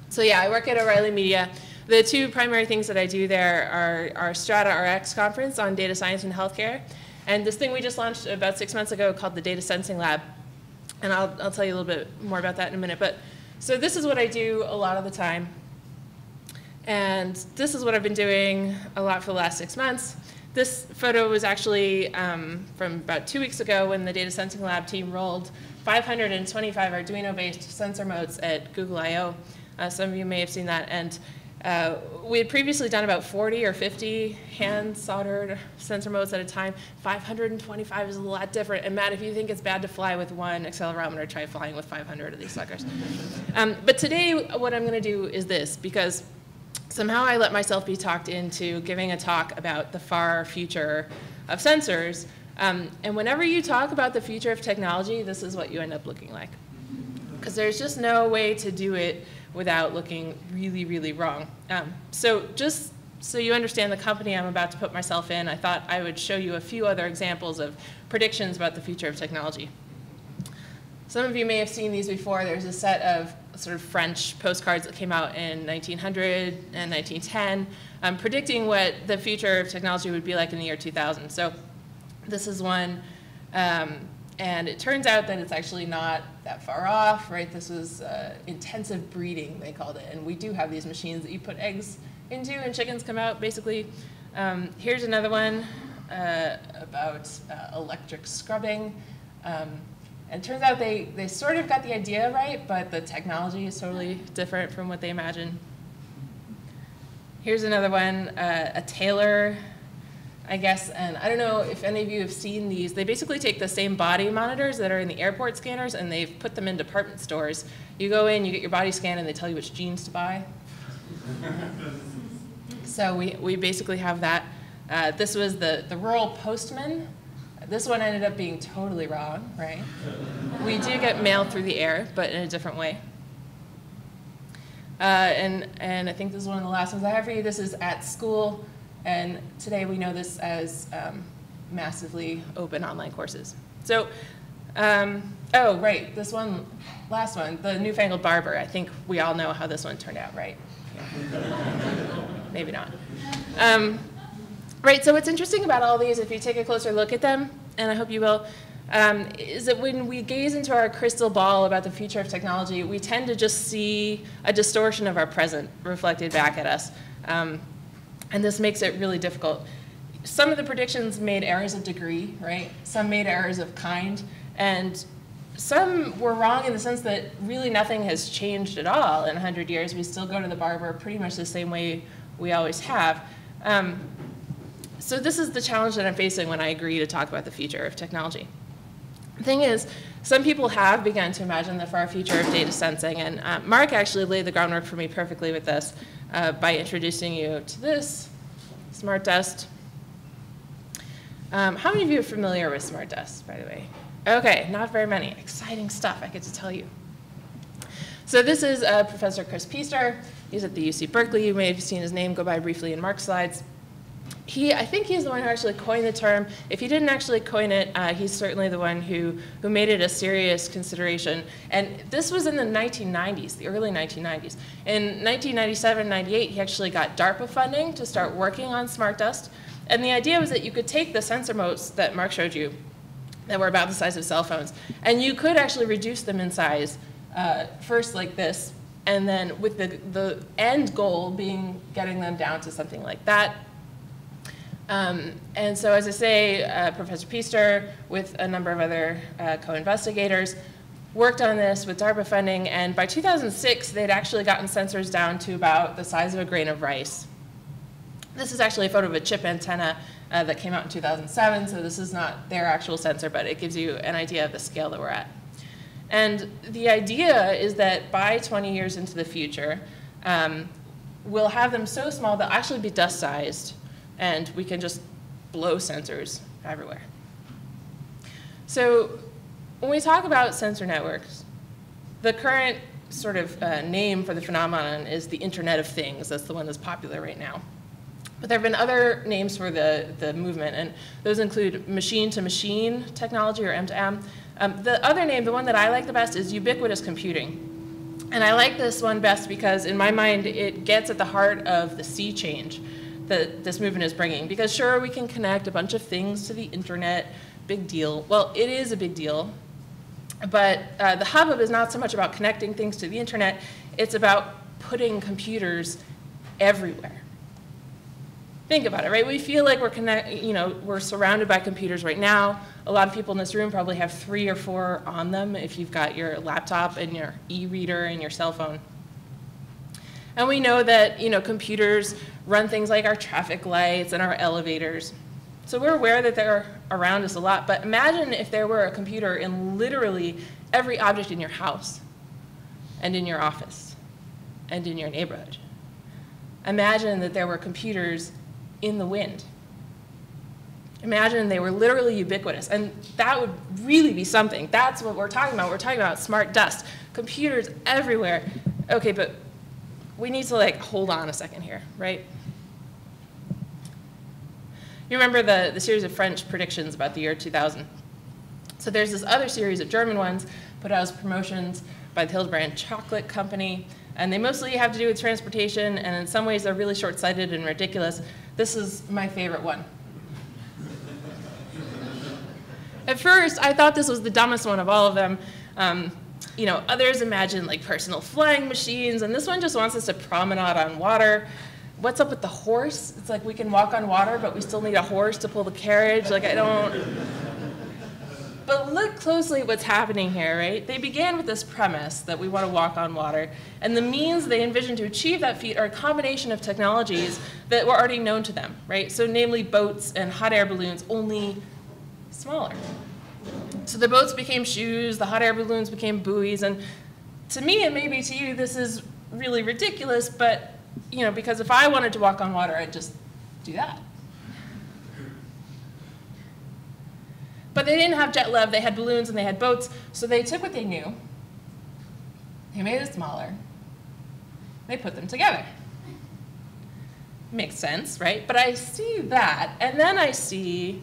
So yeah, I work at O'Reilly Media. The two primary things that I do there are our Strata RX conference on data science and healthcare, and this thing we just launched about 6 months ago called the Data Sensing Lab. And I'll tell you a little bit more about that in a minute. But so this is what I do a lot of the time. And this is what I've been doing a lot for the last 6 months. This photo was actually from about 2 weeks ago when the Data Sensing Lab team rolled 525 Arduino-based sensor modes at Google I/O. Some of you may have seen that. And we had previously done about 40 or 50 hand-soldered sensor modes at a time. 525 is a lot different. And Matt, if you think it's bad to fly with one accelerometer, try flying with 500 of these suckers. But today, what I'm going to do is this, because somehow I let myself be talked into giving a talk about the far future of sensors. And whenever you talk about the future of technology, this is what you end up looking like. Because there's just no way to do it without looking really, really wrong. So just so you understand the company I'm about to put myself in, I thought I would show you a few other examples of predictions about the future of technology. Some of you may have seen these before. There's a set of sort of French postcards that came out in 1900 and 1910 predicting what the future of technology would be like in the year 2000. So this is one. And it turns out that it's actually not that far off, right? This was intensive breeding, they called it. And we do have these machines that you put eggs into and chickens come out, basically. Here's another one about electric scrubbing. And it turns out they sort of got the idea right, but the technology is totally different from what they imagined. Here's another one, a tailor, I guess, and I don't know if any of you have seen these. They basically take the same body monitors that are in the airport scanners and they've put them in department stores. You go in, you get your body scanned, and they tell you which jeans to buy. So we basically have that. This was the rural postman. This one ended up being totally wrong, right? We do get mail through the air, but in a different way. And I think this is one of the last ones I have for you. This is at school. And today we know this as massively open online courses. So, oh, right, this one, last one, the newfangled barber. I think we all know how this one turned out, right? Yeah. Maybe not. Right, so what's interesting about all these, if you take a closer look at them, and I hope you will, is that when we gaze into our crystal ball about the future of technology, we tend to just see a distortion of our present reflected back at us. And this makes it really difficult. Some of the predictions made errors of degree, right? Some made errors of kind. And some were wrong in the sense that really nothing has changed at all in 100 years. We still go to the barber pretty much the same way we always have. So this is the challenge that I'm facing when I agree to talk about the future of technology. The thing is, some people have begun to imagine the far future of data sensing. And Mark actually laid the groundwork for me perfectly with this. By introducing you to this, Smartdust. How many of you are familiar with Smartdust, by the way? Okay, not very many. Exciting stuff, I get to tell you. So this is Professor Chris Peaster. He's at the UC Berkeley. You may have seen his name go by briefly in Mark's slides. I think he's the one who actually coined the term. If he didn't actually coin it, he's certainly the one who made it a serious consideration. And this was in the 1990s, the early 1990s. In 1997-98, he actually got DARPA funding to start working on Smartdust. And the idea was that you could take the sensor modes that Mark showed you, that were about the size of cell phones, and you could actually reduce them in size, first like this, and then with the end goal being getting them down to something like that. And so, as I say, Professor Peaster, with a number of other co-investigators, worked on this with DARPA funding, and by 2006, they'd actually gotten sensors down to about the size of a grain of rice. This is actually a photo of a chip antenna that came out in 2007, so this is not their actual sensor, but it gives you an idea of the scale that we're at. And the idea is that by 20 years into the future, we'll have them so small they'll actually be dust-sized, and we can just blow sensors everywhere. So when we talk about sensor networks, the current sort of name for the phenomenon is the Internet of Things. That's the one that's popular right now. But there have been other names for the movement, and those include machine-to-machine technology, or M2M. The other name, the one that I like the best, is ubiquitous computing. And I like this one best because, in my mind, it gets at the heart of the sea change that this movement is bringing. Because sure, we can connect a bunch of things to the internet, big deal. Well, it is a big deal, but the hubbub is not so much about connecting things to the internet, it's about putting computers everywhere. Think about it, right? We feel like we're surrounded by computers right now. A lot of people in this room probably have 3 or 4 on them if you've got your laptop and your e-reader and your cell phone. And we know that computers run things like our traffic lights and our elevators. So we're aware that they're around us a lot, but imagine if there were a computer in literally every object in your house and in your office and in your neighborhood. Imagine that there were computers in the wind. Imagine they were literally ubiquitous, and that would really be something. That's what we're talking about. We're talking about smart dust, computers everywhere. Okay, but we need to hold on a second here, right? You remember the series of French predictions about the year 2000. So there's this other series of German ones put out as promotions by the Hildebrand Chocolate Company, and they mostly have to do with transportation, and in some ways they're really short-sighted and ridiculous. This is my favorite one. At first, I thought this was the dumbest one of all of them. Others imagine personal flying machines, and this one just wants us to promenade on water. What's up with the horse? It's like we can walk on water, but we still need a horse to pull the carriage. But look closely at what's happening here, right? They began with this premise that we want to walk on water, and the means they envision to achieve that feat are a combination of technologies that were already known to them, right? So namely boats and hot air balloons, only smaller. So the boats became shoes, the hot air balloons became buoys, and to me, and maybe to you, this is really ridiculous, but because if I wanted to walk on water, I'd just do that. But they didn't have jet lev, they had balloons and they had boats, so they took what they knew, they made it smaller, they put them together. Makes sense, right? But I see that, and then I see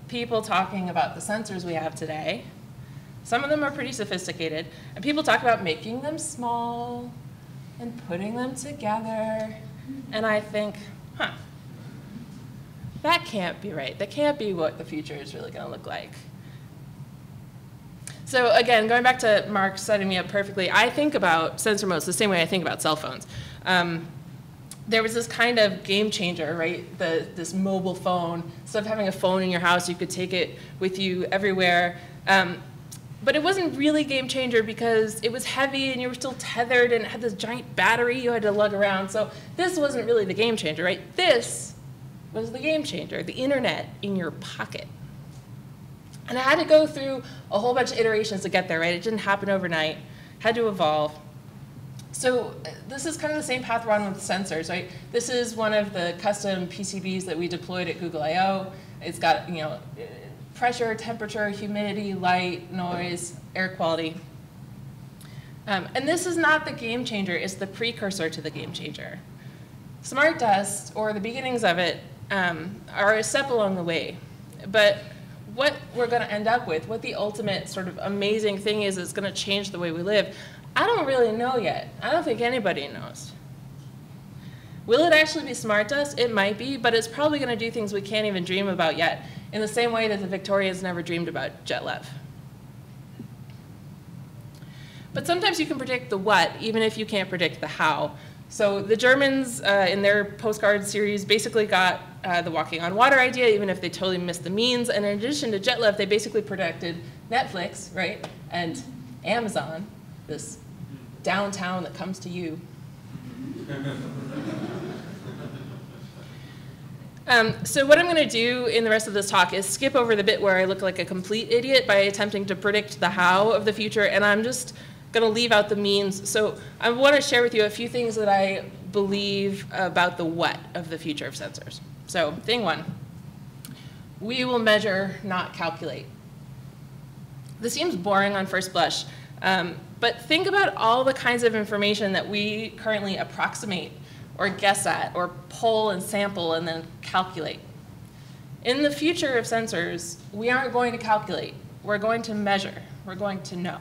people talking about the sensors we have today. Some of them are pretty sophisticated, and people talk about making them small and putting them together, and I think, that can't be right. That can't be what the future is really going to look like. So again, going back to Mark setting me up perfectly, I think about sensor modes the same way I think about cell phones. There was this kind of game changer, right? This mobile phone. Instead of having a phone in your house, you could take it with you everywhere. But it wasn't really game changer because it was heavy and you were still tethered and it had this giant battery you had to lug around. So this wasn't really the game changer, right? This was the game changer, the internet in your pocket. And I had to go through a whole bunch of iterations to get there, right? It didn't happen overnight, had to evolve. So this is kind of the same path we're on with sensors, right? This is one of the custom PCBs that we deployed at Google I/O. It's got, pressure, temperature, humidity, light, noise, air quality. And this is not the game changer, it's the precursor to the game changer. Smartdust, or the beginnings of it, are a step along the way. But what we're going to end up with, what the ultimate sort of amazing thing is that's going to change the way we live, I don't really know yet. I don't think anybody knows. Will it actually be Smartdust? It might be, but it's probably going to do things we can't even dream about yet, in the same way that the Victorians never dreamed about jet lev. But sometimes you can predict the what, even if you can't predict the how. So the Germans, in their postcard series, basically got the walking on water idea, even if they totally missed the means. And in addition to jet lev, they basically predicted Netflix, right, and Amazon, this downtown that comes to you. So what I'm going to do in the rest of this talk is skip over the bit where I look like a complete idiot by attempting to predict the how of the future, and I'm just going to leave out the means. So I want to share with you a few things that I believe about the what of the future of sensors. So thing one, we will measure, not calculate. This seems boring on first blush, but think about all the kinds of information that we currently approximate or guess at or pull and sample and then calculate. In the future of sensors, we aren't going to calculate. We're going to measure. We're going to know.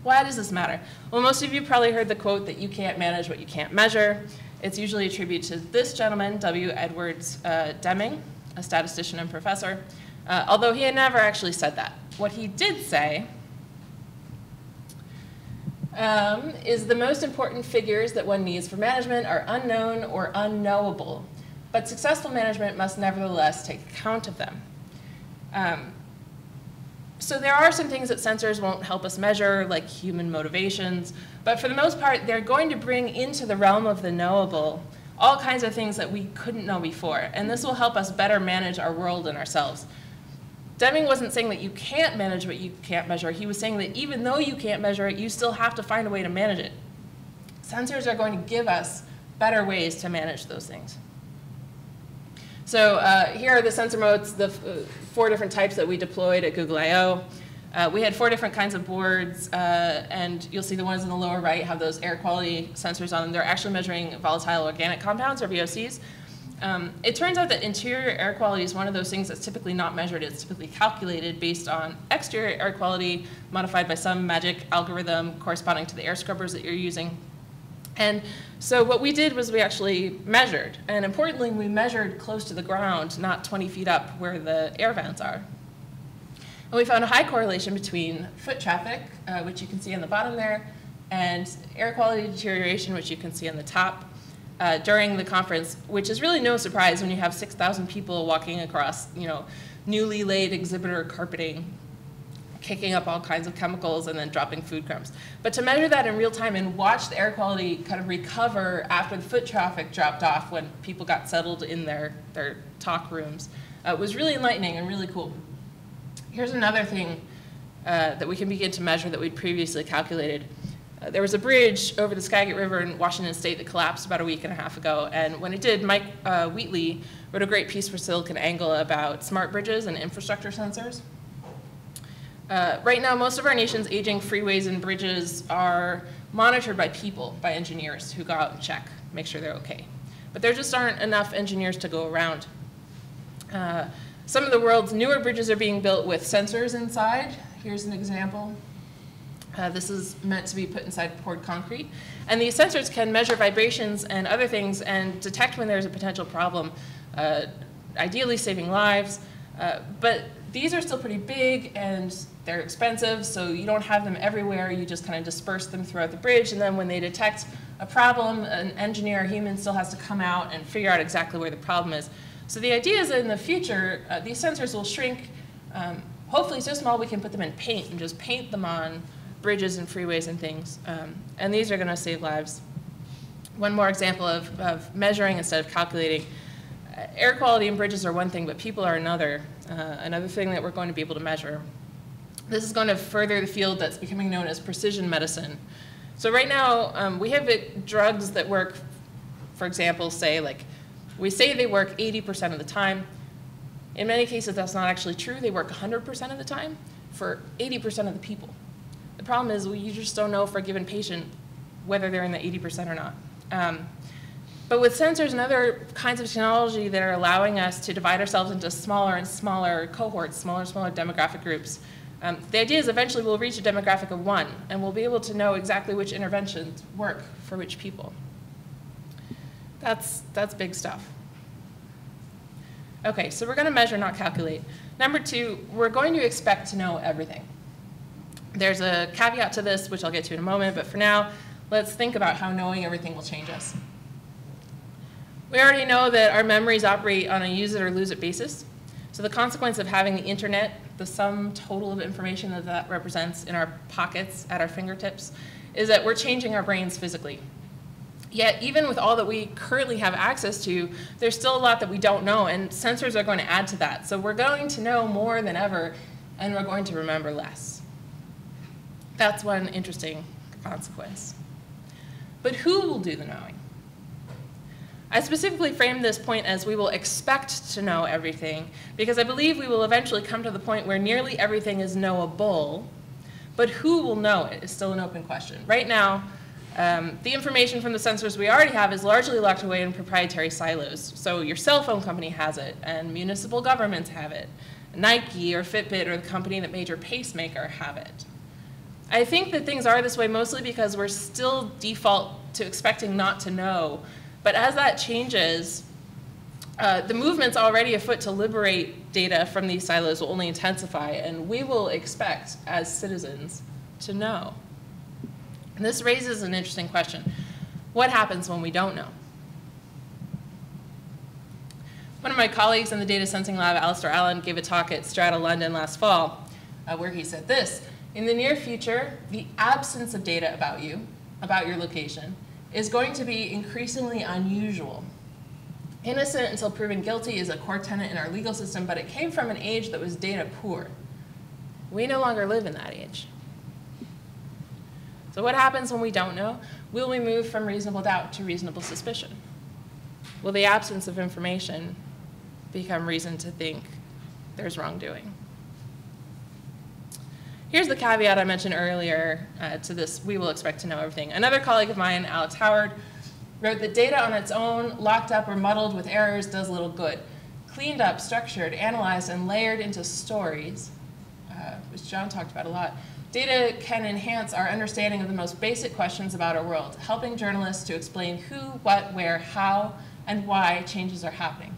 Why does this matter? Well, most of you probably heard the quote that you can't manage what you can't measure. It's usually attributed to this gentleman, W. Edwards Deming, a statistician and professor, although he had never actually said that. What he did say is the most important figures that one needs for management are unknown or unknowable, but successful management must nevertheless take account of them. So there are some things that sensors won't help us measure, like human motivations, but for the most part, they're going to bring into the realm of the knowable all kinds of things that we couldn't know before, and this will help us better manage our world and ourselves. Deming wasn't saying that you can't manage what you can't measure. He was saying that even though you can't measure it, you still have to find a way to manage it. Sensors are going to give us better ways to manage those things. So here are the sensor modes, the 4 different types that we deployed at Google I/O. We had 4 different kinds of boards, and you'll see the ones in the lower right have those air quality sensors on them. They're actually measuring volatile organic compounds, or VOCs. It turns out that interior air quality is one of those things that's typically not measured. It's typically calculated based on exterior air quality modified by some magic algorithm corresponding to the air scrubbers that you're using. And so what we did was we actually measured, and importantly, we measured close to the ground, not 20 feet up where the air vents are. And we found a high correlation between foot traffic, which you can see on the bottom there, and air quality deterioration, which you can see on the top, during the conference, which is really no surprise when you have 6,000 people walking across, newly laid exhibitor carpeting, kicking up all kinds of chemicals and then dropping food crumbs. But to measure that in real time and watch the air quality kind of recover after the foot traffic dropped off when people got settled in their talk rooms was really enlightening and really cool. Here's another thing that we can begin to measure that we'd previously calculated. There was a bridge over the Skagit River in Washington State that collapsed about a week and a half ago, and when it did, Mike Wheatley wrote a great piece for SiliconANGLE about smart bridges and infrastructure sensors. Right now, most of our nation's aging freeways and bridges are monitored by people, by engineers who go out and check, make sure they're okay. But there just aren't enough engineers to go around. Some of the world's newer bridges are being built with sensors inside. Here's an example. This is meant to be put inside poured concrete. And these sensors can measure vibrations and other things and detect when there's a potential problem, ideally saving lives. But these are still pretty big and they're expensive, so you don't have them everywhere. You just kind of disperse them throughout the bridge, and then when they detect a problem, an engineer, a human, still has to come out and figure out exactly where the problem is. So the idea is that in the future, these sensors will shrink, hopefully so small we can put them in paint and just paint them on bridges and freeways and things. And these are going to save lives. One more example of measuring instead of calculating. Air quality in bridges are one thing, but people are another thing that we're going to be able to measure. This is going to further the field that's becoming known as precision medicine. So right now, we have drugs that work, for example, we say they work 80% of the time. In many cases, that's not actually true. They work 100% of the time for 80% of the people. The problem is you just don't know for a given patient whether they're in the 80% or not. But with sensors and other kinds of technology that are allowing us to divide ourselves into smaller and smaller cohorts, smaller and smaller demographic groups, the idea is eventually we'll reach a demographic of 1, and we'll be able to know exactly which interventions work for which people. That's big stuff. Okay, so we're going to measure, not calculate. Number 2, we're going to expect to know everything. There's a caveat to this, which I'll get to in a moment, but for now, let's think about how knowing everything will change us. We already know that our memories operate on a use it or lose it basis. So the consequence of having the internet, the sum total of information that represents in our pockets at our fingertips, is that we're changing our brains physically. Yet, even with all that we currently have access to, there's still a lot that we don't know, and sensors are going to add to that. So we're going to know more than ever, and we're going to remember less. That's one interesting consequence. But who will do the knowing? I specifically framed this point as we will expect to know everything, because I believe we will eventually come to the point where nearly everything is knowable, but who will know it is still an open question. Right now, the information from the sensors we already have is largely locked away in proprietary silos. So your cell phone company has it, and municipal governments have it. Nike or Fitbit or the company that made your pacemaker have it. I think that things are this way mostly because we're still default to expecting not to know. But as that changes, the movement's already afoot to liberate data from these silos will only intensify, and we will expect, as citizens, to know. And this raises an interesting question. What happens when we don't know? One of my colleagues in the data sensing lab, Alistair Allen, gave a talk at Strata London last fall, where he said this: in the near future, the absence of data about you, about your location, is going to be increasingly unusual. Innocent until proven guilty is a core tenet in our legal system, but it came from an age that was data poor. We no longer live in that age. So what happens when we don't know? Will we move from reasonable doubt to reasonable suspicion? Will the absence of information become reason to think there's wrongdoing? Here's the caveat I mentioned earlier to this: we will expect to know everything. Another colleague of mine, Alex Howard, wrote that data on its own, locked up or muddled with errors, does little good. Cleaned up, structured, analyzed, and layered into stories, which John talked about a lot, data can enhance our understanding of the most basic questions about our world, helping journalists to explain who, what, where, how, and why changes are happening.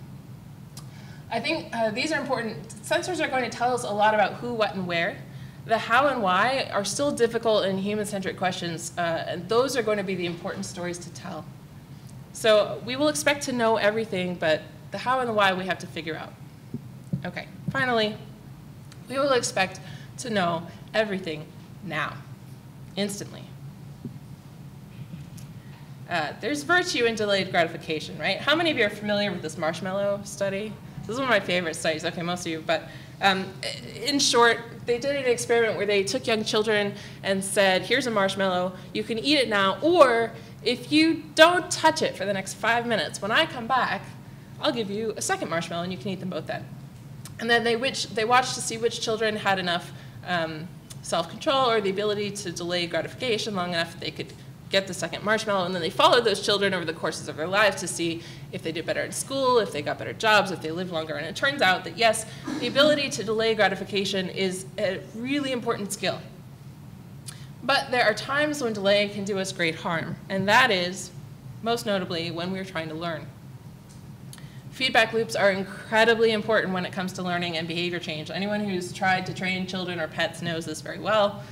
I think these are important. Sensors are going to tell us a lot about who, what, and where. The how and why are still difficult and human-centric questions, and those are going to be the important stories to tell. So we will expect to know everything, but the how and the why we have to figure out. Okay, finally, we will expect to know everything now, instantly. There's virtue in delayed gratification, right? How many of you are familiar with this marshmallow study? This is one of my favorite studies. Okay, most of you, but in short, they did an experiment where they took young children and said, here's a marshmallow, you can eat it now, or if you don't touch it for the next 5 minutes, when I come back, I'll give you a second marshmallow and you can eat them both then. And then they watched to see which children had enough self-control or the ability to delay gratification long enough that they could get the second marshmallow, and then they followed those children over the courses of their lives to see if they did better in school, if they got better jobs, if they lived longer. And it turns out that yes, the ability to delay gratification is a really important skill. But there are times when delay can do us great harm, and that is, most notably, when we're trying to learn. Feedback loops are incredibly important when it comes to learning and behavior change. Anyone who's tried to train children or pets knows this very well.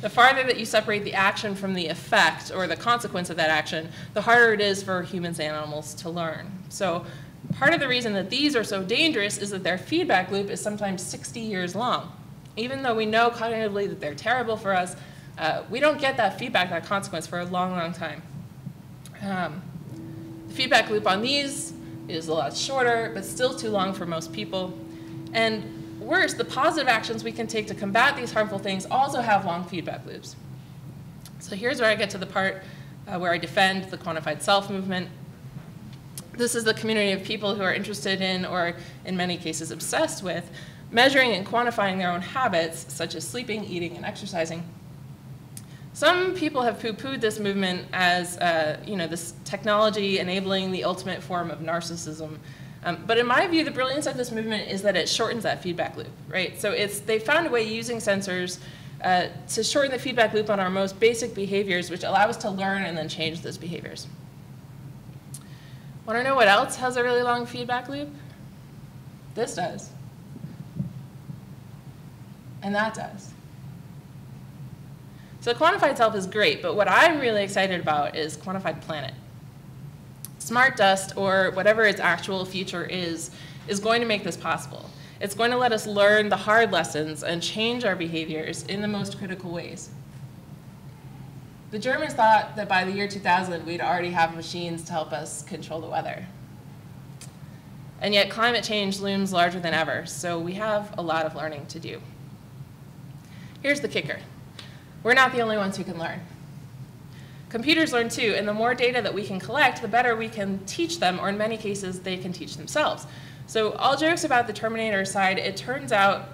The farther that you separate the action from the effect or the consequence of that action, the harder it is for humans and animals to learn. So part of the reason that these are so dangerous is that their feedback loop is sometimes 60 years long. Even though we know cognitively that they're terrible for us, we don't get that feedback, that consequence, for a long, long time. The feedback loop on these is a lot shorter, but still too long for most people. And worse, the positive actions we can take to combat these harmful things also have long feedback loops. So here's where I get to the part where I defend the quantified self movement. This is the community of people who are interested in, or in many cases obsessed with, measuring and quantifying their own habits, such as sleeping, eating, and exercising. Some people have poo-pooed this movement as this technology enabling the ultimate form of narcissism. But in my view, the brilliance of this movement is that it shortens that feedback loop, right? So they found a way using sensors to shorten the feedback loop on our most basic behaviors, which allow us to learn and then change those behaviors. Want to know what else has a really long feedback loop? This does. And that does. So quantified self is great, but what I'm really excited about is quantified planet. Smartdust, or whatever its actual future is going to make this possible. It's going to let us learn the hard lessons and change our behaviors in the most critical ways. The Germans thought that by the year 2000, we'd already have machines to help us control the weather. And yet climate change looms larger than ever, so we have a lot of learning to do. Here's the kicker. We're not the only ones who can learn. Computers learn too, and the more data that we can collect, the better we can teach them, or in many cases, they can teach themselves. So all jokes about the Terminator aside, it turns out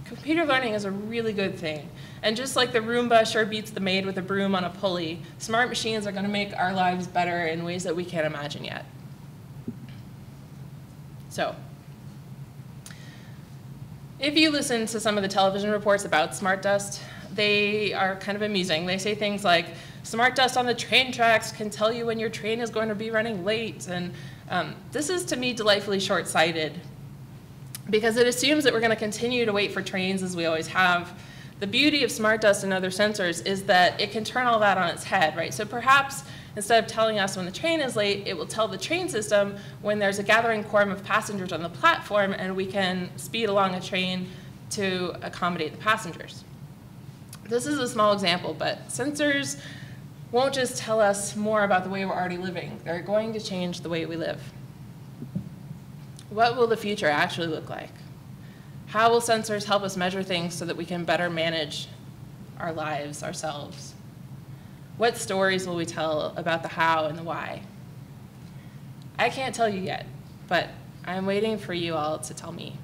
computer learning is a really good thing. And just like the Roomba sure beats the maid with a broom on a pulley, smart machines are going to make our lives better in ways that we can't imagine yet. So, if you listen to some of the television reports about Smartdust, they are kind of amusing. They say things like, Smartdust on the train tracks can tell you when your train is going to be running late. And this is, to me, delightfully short-sighted, because it assumes that we're going to continue to wait for trains as we always have. The beauty of Smartdust and other sensors is that it can turn all that on its head, right? So perhaps instead of telling us when the train is late, it will tell the train system when there's a gathering quorum of passengers on the platform, and we can speed along a train to accommodate the passengers. This is a small example, but sensors won't just tell us more about the way we're already living. They're going to change the way we live. What will the future actually look like? How will sensors help us measure things so that we can better manage our lives ourselves? What stories will we tell about the how and the why? I can't tell you yet, but I'm waiting for you all to tell me.